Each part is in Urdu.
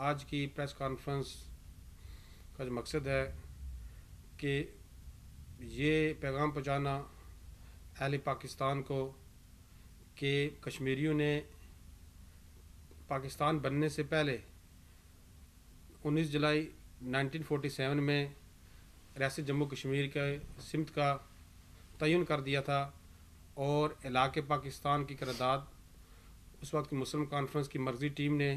آج کی پریس کانفرنس کا جو مقصد ہے کہ یہ پیغام پہنچانا اہل پاکستان کو کہ کشمیریوں نے پاکستان بننے سے پہلے 19 جولائی 1947 میں ریاست جموں کشمیر کے سمت کا تعین کر دیا تھا، اور علاقے پاکستان کی قرارداد اس وقت کی مسلم کانفرنس کی مرکزی ٹیم نے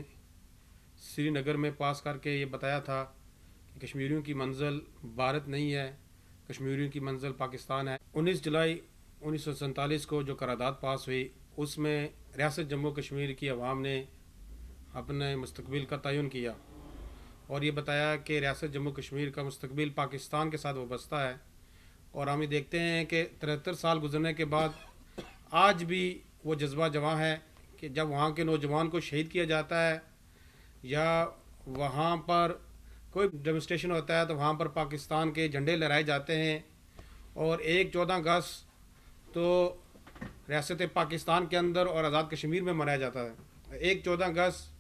سری نگر میں پاس کر کے یہ بتایا تھا کہ کشمیریوں کی منزل بھارت نہیں ہے، کشمیریوں کی منزل پاکستان ہے۔ 19 جولائی 1947 کو جو قرارداد پاس ہوئی، اس میں ریاست جموں کشمیر کی عوام نے اپنے مستقبل کا تعین کیا اور یہ بتایا کہ ریاست جموں کشمیر کا مستقبل پاکستان کے ساتھ وابستہ ہے۔ اور ہم یہ دیکھتے ہیں کہ 73 سال گزرنے کے بعد آج بھی وہ جذبہ جواں ہے کہ جب وہاں کے نوجوان کو شہید کیا جاتا ہے یا وہاں پر کوئی ڈیمونسٹریشن ہوتا ہے تو وہاں پر پاکستان کے جھنڈے لہرائے جاتے ہیں، اور 14 اگست تو ریاست پاکستان کے اندر اور آزاد کشمیر میں منایا جاتا ہے، 14 اگست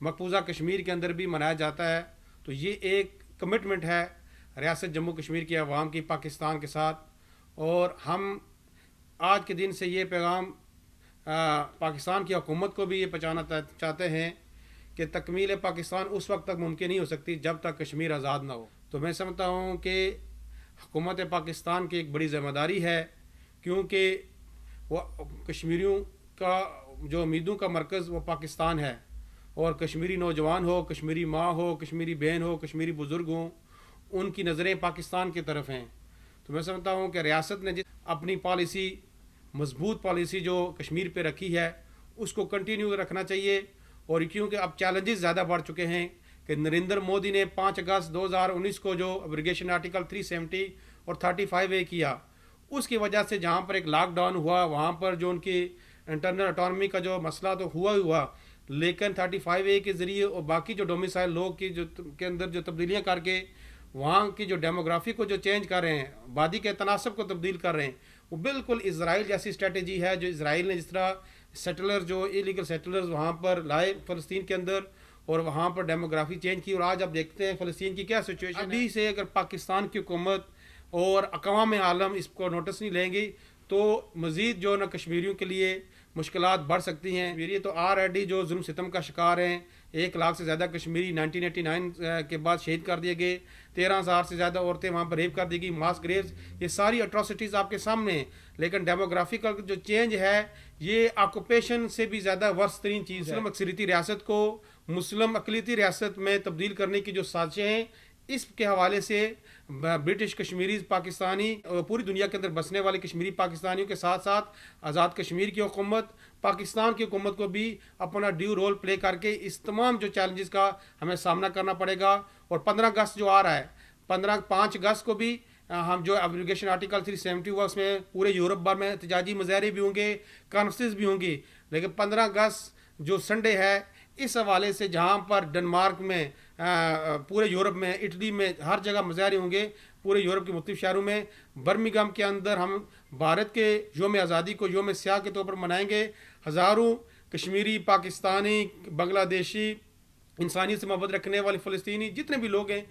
مقبوضہ کشمیر کے اندر بھی منایا جاتا ہے۔ تو یہ ایک کمٹمنٹ ہے ریاست جموں کشمیر کی عوام کی پاکستان کے ساتھ، اور ہم آج کے دن سے یہ پیغام پاکستان کی حکومت کو بھی یہ پہنچانا چاہتے ہیں کہ تکمیل پاکستان اس وقت تک ممکن نہیں ہو سکتی جب تک کشمیر آزاد نہ ہو۔ تو میں سمجھتا ہوں کہ حکومت پاکستان کی ایک بڑی ذمہ داری ہے، کیونکہ وہ کشمیریوں کا جو امیدوں کا مرکز وہ پاکستان ہے، اور کشمیری نوجوان ہو، کشمیری ماں ہو، کشمیری بہن ہو، کشمیری بزرگ ہوں، ان کی نظریں پاکستان کی طرف ہیں۔ تو میں سمجھتا ہوں کہ ریاست نے اپنی پالیسی، مضبوط پالیسی جو کشمیر پہ رکھی ہے، اس کو کنٹینیو رکھنا چاہیے، اور کیونکہ اب چیلنجز زیادہ بڑھ چکے ہیں کہ نریندر مودی نے 5 اگست 2019 کو جو ابریگیشن آرٹیکل 370 اور 35A کیا، اس کی وجہ سے جہاں پر ایک لاک ڈاؤن ہوا، وہاں پر جو ان کی انٹرنل اٹانومی کا جو مسئلہ تو ہوا، لیکن 35A کے ذریعے اور باقی جو ڈومیسائل لوگ کی کے اندر جو تبدیلیاں کر کے وہاں کی جو ڈیموگرافی کو جو چینج کر رہے ہیں، آبادی کے تناسب کو تبدیل کر رہے ہیں، وہ بالکل اسرائیل جیسی اسٹریٹجی ہے جو اسرائیل نے جس طرح سیٹلر جو ایلیگل سیٹلرز وہاں پر لائے فلسطین کے اندر، اور وہاں پر ڈیموگرافی چینج کی، اور آج آپ دیکھتے ہیں فلسطین کی کیا سچویشن ہے۔ ابھی سے اگر پاکستان کی حکومت اور اقوام عالم اس کو نوٹس نہیں لیں گی تو مزید جو کشمیریوں کے لیے مشکلات بڑھ سکتی ہیں۔ یہ تو آلریڈی جو ظلم ستم کا شکار ہیں، 1 لاکھ سے زیادہ کشمیری 1989 کے بعد شہید کر دیے گئے، 13,000 سے زیادہ عورتیں وہاں پر ریپ کر دی گئی، ماس گریوز، یہ ساری اٹراسٹیز آپ کے سامنے ہیں۔ لیکن ڈیموگرافیکل جو چینج ہے یہ آکوپیشن سے بھی زیادہ ورس ترین چیز ہے۔ مسلم اکثریتی ریاست کو مسلم اقلیتی ریاست میں تبدیل کرنے کی جو سازشیں ہیں، اس کے حوالے سے برٹش کشمیریز پاکستانی اور پوری دنیا کے اندر بسنے والے کشمیری پاکستانیوں کے ساتھ ساتھ آزاد کشمیر کی حکومت، پاکستان کی حکومت کو بھی اپنا ڈیو رول پلے کر کے اس تمام جو چیلنجز کا ہمیں سامنا کرنا پڑے گا۔ اور 15 اگست جو آ رہا ہے، 5 اگست کو بھی ہم جو ایبلیگیشن آرٹیکل 370 ہوا، اس میں پورے یورپ بھر میں احتجاجی مظاہرے بھی ہوں گے، کانفرنسز بھی ہوں گی، لیکن 15 اگست جو سنڈے ہے، اس حوالے سے جہاں پر ڈنمارک میں، پورے یورپ میں، اٹلی میں، ہر جگہ مظاہرے ہوں گے، پورے یورپ کے مختلف شہروں میں۔ برمنگھم کے اندر ہم بھارت کے یوم آزادی کو یوم سیاہ کے طور پر منائیں گے۔ ہزاروں کشمیری، پاکستانی، بنگلہ دیشی، انسانیت سے محبت رکھنے والے فلسطینی جتنے بھی لوگ ہیں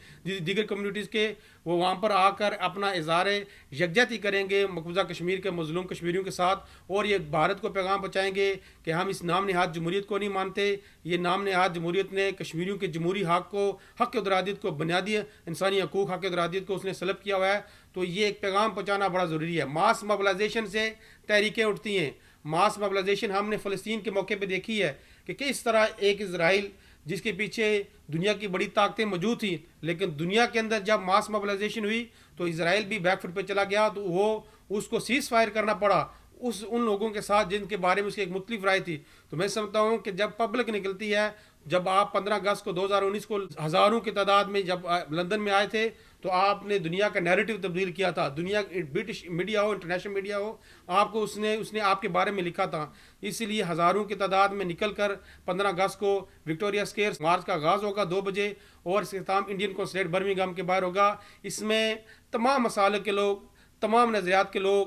دیگر کمیونٹیز کے، وہ وہاں پر آ کر اپنا اظہار یکجہتی کریں گے مقبوضہ کشمیر کے مظلوم کشمیریوں کے ساتھ، اور یہ بھارت کو پیغام پہنچائیں گے کہ ہم اس نام نہاد جمہوریت کو نہیں مانتے۔ یہ نام نہاد جمہوریت نے کشمیریوں کے جمہوری حق کو، حق ارادیت کو، بنیادی انسانی حقوق، حق ارادیت کو اس نے سلب کیا ہوا ہے۔ تو یہ ایک پیغام پہنچانا بڑا ضروری ہے۔ ماس موبلائزیشن سے تحریکیں اٹھتی ہیں۔ ماس موبلائزیشن ہم نے فلسطین کے موقع پہ دیکھی ہے کہ کس طرح ایک اسرائیل جس کے پیچھے دنیا کی بڑی طاقتیں موجود تھیں، لیکن دنیا کے اندر جب ماس موبلائزیشن ہوئی تو اسرائیل بھی بیک فٹ پہ چلا گیا، تو وہ اس کو سیز فائر کرنا پڑا ان لوگوں کے ساتھ جن کے بارے میں اس کی ایک مختلف رائے تھی۔ تو میں سمجھتا ہوں کہ جب پبلک نکلتی ہے، جب آپ 15 اگست کو 2019 کو ہزاروں کی تعداد میں جب لندن میں آئے تھے تو آپ نے دنیا کا نیریٹو تبدیل کیا تھا۔ دنیا برٹش میڈیا ہو، انٹرنیشنل میڈیا ہو، آپ کو اس نے آپ کے بارے میں لکھا تھا۔ اسی لیے ہزاروں کی تعداد میں نکل کر 15 اگست کو وکٹوریہ اسکوائر مارچ کا آغاز ہوگا 2 بجے، اور اس اختتام انڈین قونصلیٹ برمنگھم کے باہر ہوگا۔ اس میں تمام مسالک کے لوگ، تمام نظریات کے لوگ،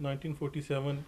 1947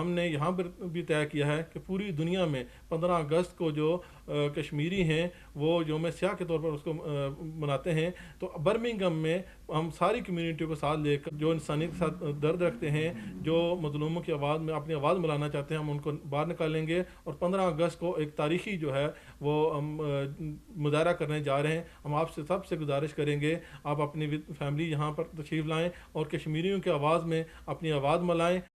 ہم نے یہاں پر بھی طے کیا ہے کہ پوری دنیا میں 15 اگست کو جو کشمیری ہیں وہ یوم سیاہ کے طور پر اس کو مناتے ہیں. تو برمنگھم میں ہم ساری کمیونٹی کو ساتھ لے کر جو انسانیت کے ساتھ درد رکھتے ہیں, جو مظلوموں کی آواز میں اپنی آواز ملانا چاہتے ہیں, ہم ان کو باہر نکالیں گے. اور 15 اگست کو ایک تاریخی جو ہے وہ ہم مظاہرہ کرنے جا رہے ہیں. ہم آپ سے سب سے گزارش کریں گے آپ اپنی فیملی یہاں پر تشریف لائیں اور کشمیریوں کی آواز میں اپنی آواز ملائیں.